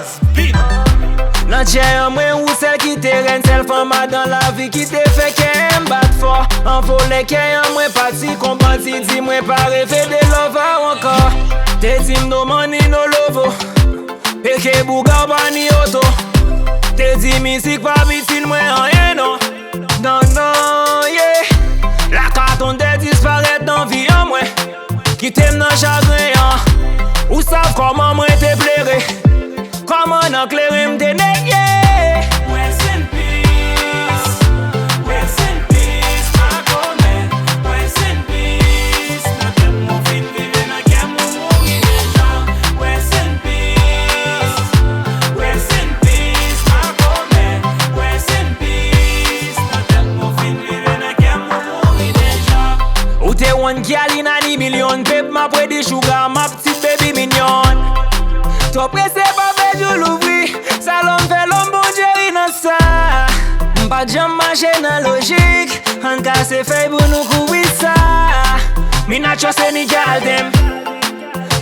Has been. Nan chè yon mwen ou sel ki te ren, sel fama dan la vi ki te fe ke m bat for. An vole ke yon mwen pati kompanti, di mwen pa refe de lova ankor. Te dim no money no lovo, peke bouga ou pa ni oto. Te di misik pa bitin mwen anye non. Non, yeah. La karton de disparet nan vi an mwen, ki tem nan chagrin an. Ou sav koman mwen te plere, koman nan klere mte negye. Rest in peace, rest in peace, ma komen. Rest in peace, nan kem mou fin vive, nan kem mou mouri deja. Rest in peace, ma komen. Rest in peace, nan kem mou fin vive, nan kem mou mouri deja. Ou te wan gyal inani milyon, pep ma pre di sugar, ma ptit baby mignon. To prese pa fejou louvri, salon fe l'homme bon Jerry nan sa. Mpa jam mache nan logik, an kase fey pou nou koui sa. Mi na trust any gal dem,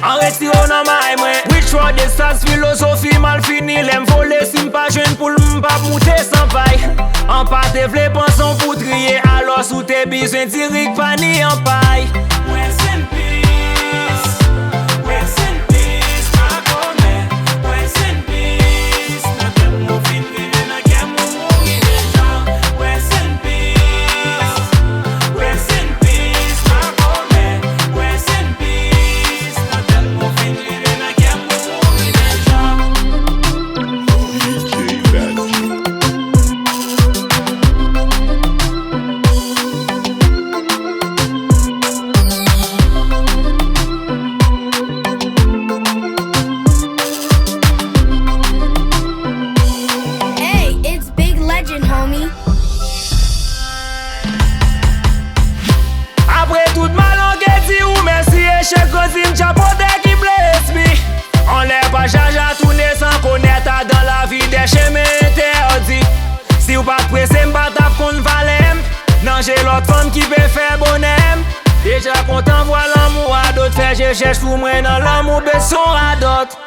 an retiro nan may mwen. Which road de sas filosofi mal fini, lem vole si mpa jwen pou mpa moute san pay. An pa te vle panson pou triye, alos ou te bizwen tirik pa ni an pay. Rest in peace, rest in peace, ma komen. Rest in peace, nan kem mou fin vive, nan kem mou mouri deja. Rest in peace, ma komen. Rest in peace, nan kem mou fin vive, nan kem mou mouri deja. DJ Magic. Hey, it's Big Legend, homie. Apre tout malon ke di ou mersi, echec kozi m'chapote ki bless me. On lè pa jaja tourne san konet a dan la vi de cheme interdi. Si ou pat prese m'bat ap kon valem, nan j'ai lot femme ki pe fè bonem. Deja kontan vwa l'amou a dot, fè je chèche pou mwen nan l'amou beson a dot.